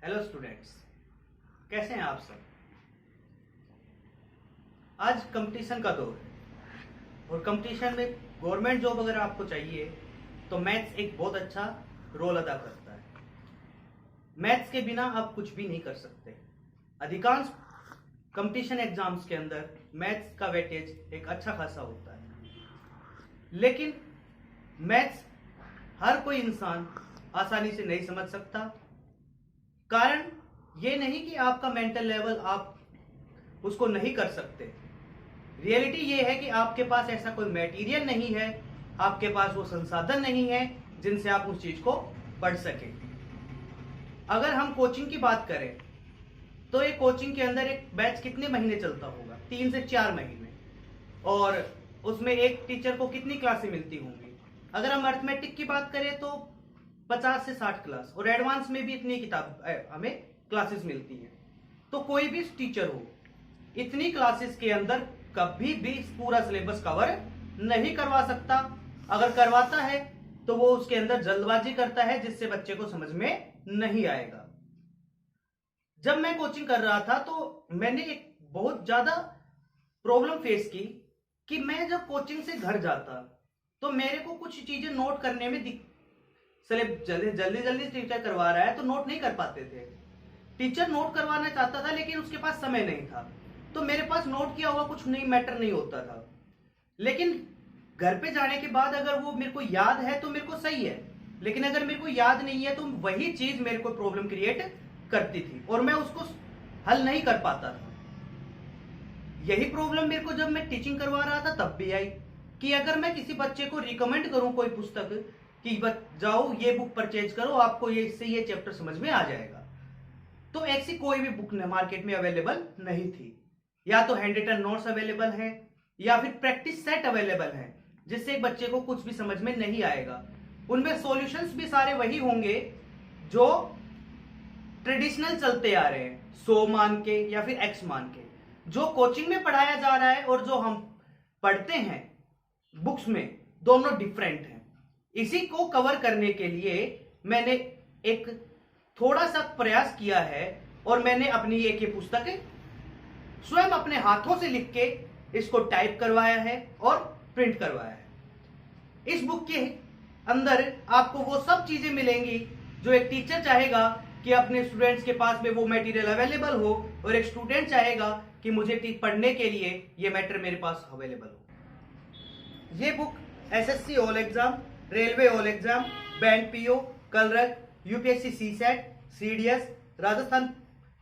Hello students, कैसे हैं आप सब। आज कंपटीशन का दौर है और कंपटीशन में गवर्नमेंट जॉब अगर आपको चाहिए तो मैथ्स एक बहुत अच्छा रोल अदा करता है। मैथ्स के बिना आप कुछ भी नहीं कर सकते। अधिकांश कंपटीशन एग्जाम्स के अंदर मैथ्स का वेटेज एक अच्छा खासा होता है, लेकिन मैथ्स हर कोई इंसान आसानी से नहीं समझ सकता। कारण ये नहीं कि आपका मेंटल लेवल आप उसको नहीं कर सकते। रियलिटी ये है कि आपके पास ऐसा कोई मटेरियल नहीं है, आपके पास वो संसाधन नहीं है जिनसे आप उस चीज को पढ़ सके। अगर हम कोचिंग की बात करें तो एक कोचिंग के अंदर एक बैच कितने महीने चलता होगा? 3 से 4 महीने। और उसमें एक टीचर को कितनी क्लासें मिलती होंगी? अगर हम अर्थमेटिक की बात करें तो 50 से 60 क्लास, और एडवांस में भी इतनी किताब हमें क्लासेस मिलती हैं। तो कोई भी टीचर हो, इतनी क्लासेस के अंदर कभी भी पूरा सिलेबस कवर नहीं करवा सकता। अगर करवाता है तो वो उसके अंदर जल्दबाजी करता है जिससे बच्चे को समझ में नहीं आएगा। जब मैं कोचिंग कर रहा था तो मैंने एक बहुत ज्यादा प्रॉब्लम फेस की कि मैं जब कोचिंग से घर जाता तो मेरे को कुछ चीजें नोट करने में जल्दी जल्दी टीचर करवा रहा है तो नोट नहीं कर पाते थे। टीचर नोट करवाना चाहता था लेकिन उसके पास समय नहीं था, तो मेरे पास नोट किया हुआ कुछ नहीं मैटर नहीं होता था। लेकिन घर पे जाने के बाद अगर वो मेरे को याद है तो मेरे को सही है, लेकिन अगर मेरे को याद नहीं है तो वही चीज मेरे को प्रॉब्लम क्रिएट करती थी और मैं उसको हल नहीं कर पाता था। यही प्रॉब्लम मेरे को जब मैं टीचिंग करवा रहा था तब भी आई कि अगर मैं किसी बच्चे को रिकमेंड करूं कोई पुस्तक कि जाओ ये बुक परचेज करो, आपको ये इससे ये चैप्टर समझ में आ जाएगा, तो ऐसी कोई भी बुक मार्केट में अवेलेबल नहीं थी। या तो हैंड रिटन नोट्स अवेलेबल है या फिर प्रैक्टिस सेट अवेलेबल है जिससे एक बच्चे को कुछ भी समझ में नहीं आएगा। उनमें सॉल्यूशंस भी सारे वही होंगे जो ट्रेडिशनल चलते आ रहे हैं, 100 मान के या फिर x मान के। जो कोचिंग में पढ़ाया जा रहा है और जो हम पढ़ते हैं बुक्स में, दोनों डिफरेंट हैं। इसी को कवर करने के लिए मैंने एक थोड़ा सा प्रयास किया है और मैंने अपनी एक ये पुस्तक स्वयं अपने हाथों से लिख के इसको टाइप करवाया है और प्रिंट करवाया है। इस बुक के अंदर आपको वो सब चीजें मिलेंगी जो एक टीचर चाहेगा कि अपने स्टूडेंट्स के पास में वो मटेरियल अवेलेबल हो, और एक स्टूडेंट चाहेगा कि मुझे पढ़ने के लिए ये मैटर मेरे पास अवेलेबल हो। ये book SSC all exam, railway all exam, bank PO, clerk, UPSC CSAT, CDS, Rajasthan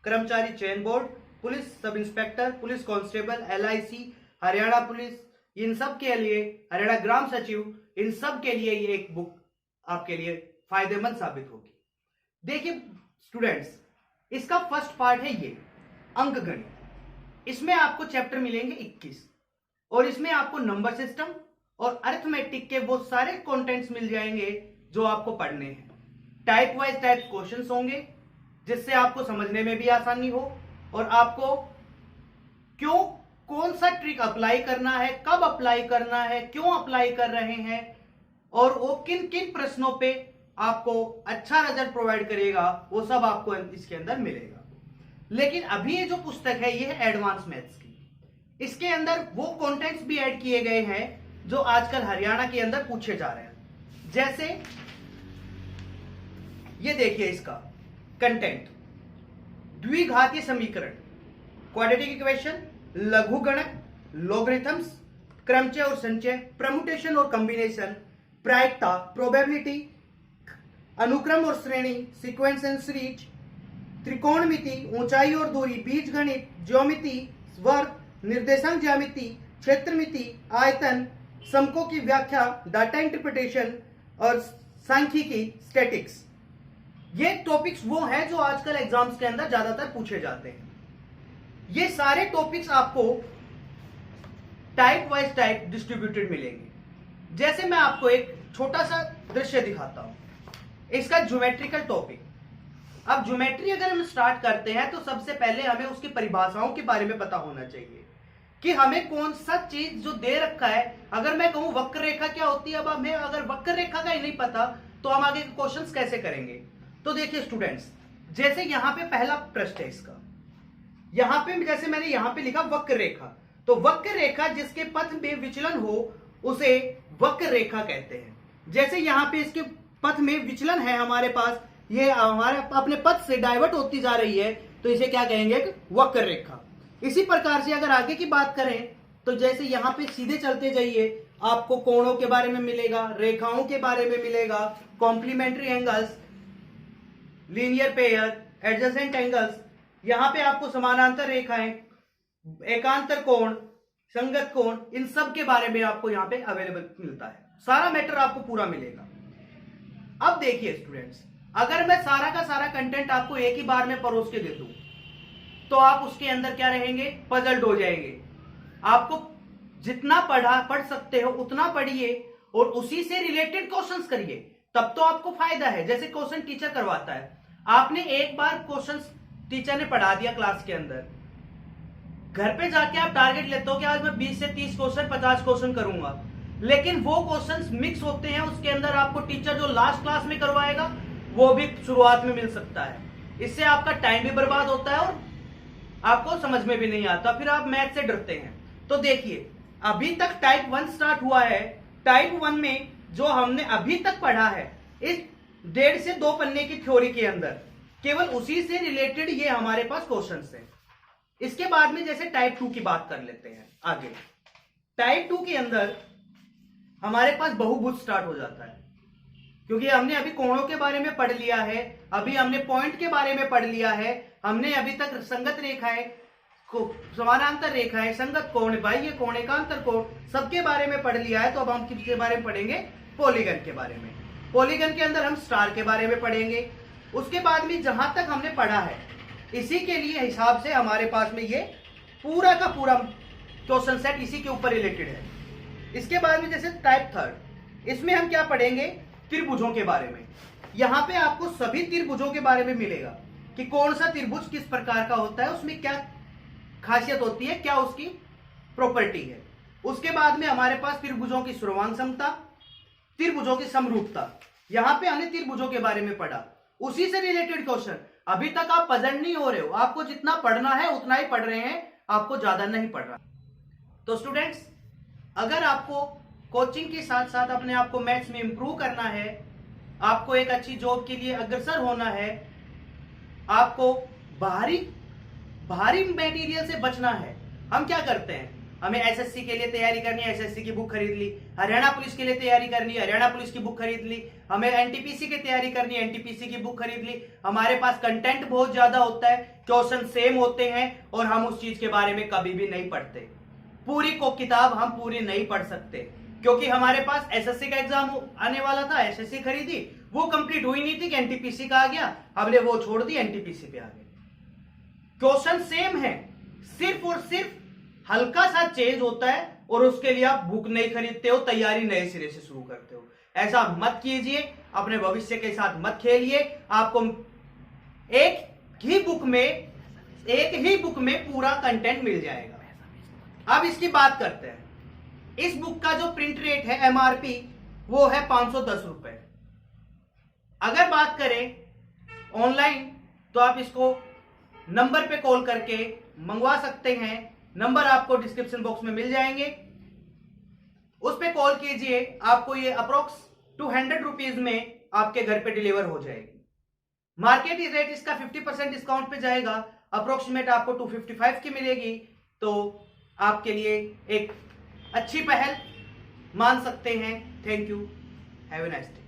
कर्मचारी चयन board, police sub inspector, police constable, LIC, Haryana police, इन सब के लिए, हरियाणा ग्राम सचिव, इन सब के लिए ये एक बुक आपके लिए फायदेमंद साबित होगी। देखिए स्टूडेंट्स, इसका फर्स्ट पार्ट है ये अंक गणित। इसमें आपको चैप्टर मिलेंगे 21 और इसमें आपको नंबर सिस्टम और अरिथमेटिक के वो सारे कंटेंट्स मिल जाएंगे जो आपको पढ़ने हैं। टाइप वाइज टाइप क्वेश्चंस होंगे जिससे आपको समझने में भी आसानी हो और आपको क्यों कौन सा ट्रिक अप्लाई करना है, कब अप्लाई करना है, क्यों अप्लाई कर रहे हैं और वो किन किन प्रश्नों पे आपको अच्छा रिजल्ट प्रोवाइड करेगा, वो सब आपको इसके अंदर मिलेगा। लेकिन अभी ये जो पुस्तक है ये है एडवांस मैथ्स की। इसके अंदर वो कंटेंट्स भी ऐड किए गए हैं जो आजकल हरियाणा के अंदर पूछे जा रहे हैं। जैसे ये देखिए इसका कंटेंट, द्विघातीय समीकरण, क्वाड्रेटिक इक्वेशन, लघुगणक, लॉगरिथम्स, क्रमचय और संचय, परम्यूटेशन और कॉम्बिनेशन, प्रायिकता, प्रोबेबिलिटी, अनुक्रम और श्रेणी, सीक्वेंस एंड सीरीज, त्रिकोणमिति, ऊंचाई और दूरी, बीजगणित, ज्योमिति, वर्ग, निर्देशांक ज्यामिति, क्षेत्रमिति, आयतन, समकों की व्याख्या, डाटा इंटरप्रिटेशन और सांख्यिकी, स्टैटिक्स। ये टॉपिक्स वो हैं जो आजकल एग्जाम्स के अंदर ज्यादातर पूछे जाते हैं। ये सारे टॉपिक्स आपको टाइप वाइज टाइप डिस्ट्रीब्यूटेड मिलेंगे। जैसे मैं आपको एक छोटा सा दृश्य दिखाता हूं, इसका ज्योमेट्रिकल टॉपिक। अब ज्योमेट्री अगर हम स्टार्ट करते हैं तो सबसे पहले हमें उसकी परिभाषाओं के बारे में पता होना चाहिए कि हमें कौन सा चीज जो दे रखा है। अगर मैं कहूं वक्र रेखा क्या होती है, अब हमें अगर वक्र रेखा का ही नहीं पता तो हम आगे क्वेश्चंस कैसे करेंगे। तो देखिए स्टूडेंट्स, जैसे यहां पे पहला पृष्ठ है इसका, यहां पे जैसे मैंने यहां पे लिखा वक्र रेखा, तो वक्र रेखा जिसके पथ में विचलन हो उसे वक्र रेखा कहते हैं। जैसे यहां पे इसके पथ में विचलन है हमारे पास, ये हमारे अपने पथ से डाइवर्ट होती जा रही है, तो इसे क्या कहेंगे, एक वक्र रेखा। इसी प्रकार से अगर आगे की बात करें तो जैसे यहां पे सीधे चलते जाइए, आपको कोणों के बारे में मिलेगा, रेखाओं के बारे में मिलेगा, complementary angles, linear pair, adjacent angles, यहां पे आपको समानांतर रेखाएं, एकांतर कोण, संगत कोण, इन सब के बारे में आपको यहां पे अवेलेबल मिलता है। सारा मैटर आपको पूरा मिलेगा। अब देखिए स्टूडेंट्स, अगर मैं सारा का सारा कंटेंट आपको एक ही बार में परोस के दे दूं तो आप उसके अंदर क्या रहेंगे, पजल्ड हो जाएंगे। आपको जितना पढ़ सकते हो उतना पढ़िए और उसी से रिलेटेड क्वेश्चंस करिए, तब तो आपको फायदा है। जैसे क्वेश्चन टीचर करवाता है, आपने एक बार क्वेश्चंस टीचर ने पढ़ा दिया क्लास के अंदर, घर पे जाके आप टारगेट लेते हो कि आज मैं 20 से 30 क्वेश्चन 50 क्वेश्चन करूंगा, लेकिन वो क्वेश्चंस मिक्स होते हैं उसके अंदर, आपको टीचर जो लास्ट क्लास में करवाएगा वो भी शुरुआत में मिल सकता है। इससे आपका टाइम भी बर्बाद होता है और आपको समझ में भी नहीं आता, फिर आप मैथ से डरते हैं। तो देखिए, अभी तक टाइप 1 स्टार्ट हुआ है। टाइप 1 में जो हमने अभी तक पढ़ा है, इस 1.5 से 2 पन्ने की थ्योरी के अंदर केवल उसी से रिलेटेड ये हमारे पास क्वेश्चंस हैं। इसके बाद में जैसे टाइप 2 की बात कर लेते हैं आगे। टाइप 2 के अंदर हमारे पास बहुभुज स्टार्ट हो जाता है, क्योंकि हमने अभी कोणों के बारे में पढ़ लिया है, अभी हमने पॉइंट के बारे में पढ़ लिया है, हमने अभी तक संगत रेखाएं, समानांतर रेखाएं, संगत कोण, बाह्य कोण, एकांतर कोण, सबके बारे में पढ़ लिया है। तो अब हम किसके बारे में पढ़ेंगे, पॉलीगन के बारे में। पॉलीगन के अंदर हम स्टार के बारे में पढ़ेंगे। उसके बाद में जहां तक हमने पढ़ा है, इसी के लिए हिसाब से हमारे पास में ये पूरा का पूरा क्वेश्चन सेट इसी के ऊपर रिलेटेड है। इसके बाद में जैसे टाइप 3, इसमें हम क्या पढ़ेंगे, त्रिभुजों के बारे में। यहां पे आपको सभी त्रिभुजों के बारे में मिलेगा कि कौन सा त्रिभुज किस प्रकार का होता है, उसमें क्या खासियत होती है, क्या उसकी प्रॉपर्टी है। उसके बाद में हमारे पास त्रिभुजों की सर्वांग समता, त्रिभुजों की समरूपता, यहां पे हमने त्रिभुजों के बारे में पढ़ा, उसी से रिलेटेड क्वेश्चन। अभी तक आप पजल नहीं हो रहे हो, आपको जितना पढ़ना है उतना ही पढ़ रहे हैं, आपको ज्यादा नहीं पढ़ रहा। तो स्टूडेंट्स, अगर आपको कोचिंग के साथ साथ अपने आप को मैथ्स में इंप्रूव करना है, आपको एक अच्छी जॉब के लिए अग्रसर होना है, आपको भारी मटेरियल से बचना है, हम क्या करते हैं, हमें एसएससी के लिए तैयारी करनी है, एसएससी की बुक खरीद ली, हरियाणा पुलिस के लिए तैयारी करनी है, हरियाणा पुलिस की बुक खरीद ली, हमें एनटीपीसी की तैयारी करनी है, एनटीपीसी की बुक खरीद ली। हमारे पास कंटेंट बहुत ज्यादा होता है, क्वेश्चन सेम होते हैं और हम उस चीज के बारे में कभी भी नहीं पढ़ते। पूरी को किताब हम पूरी नहीं पढ़ सकते, क्योंकि हमारे पास एसएससी का एग्जाम आने वाला था, एसएससी खरीदी, वो कंप्लीट हुई नहीं थी कि एनटीपीसी का आ गया, हमने वो छोड़ दी, एनटीपीसी पे आ गए। क्वेश्चन सेम है, सिर्फ और सिर्फ हल्का सा चेंज होता है और उसके लिए आप बुक नहीं खरीदते हो, तैयारी नए सिरे से शुरू करते हो। ऐसा मत कीजिए, अपने भविष्य के साथ मत खेलिए। आपको एक ही बुक में पूरा कंटेंट मिल जाएगा। अब इसकी बात करते हैं। इस बुक का जो प्रिंट रेट है, एमआरपी, वो है 510 रुपए। अगर बात करें ऑनलाइन तो आप इसको नंबर पे कॉल करके मंगवा सकते हैं। नंबर आपको डिस्क्रिप्शन बॉक्स में मिल जाएंगे, उस पे कॉल कीजिए, आपको ये अप्रोक्स 200 रुपीज में आपके घर पे डिलीवर हो जाएगी। मार्केट रेट इसका 50% डिस्काउंट पे जाएगा, अप्रोक्सीमेट आपको 255 की मिलेगी। तो आपके लिए एक अच्छी पहल मान सकते हैं। Thank you, have a nice day.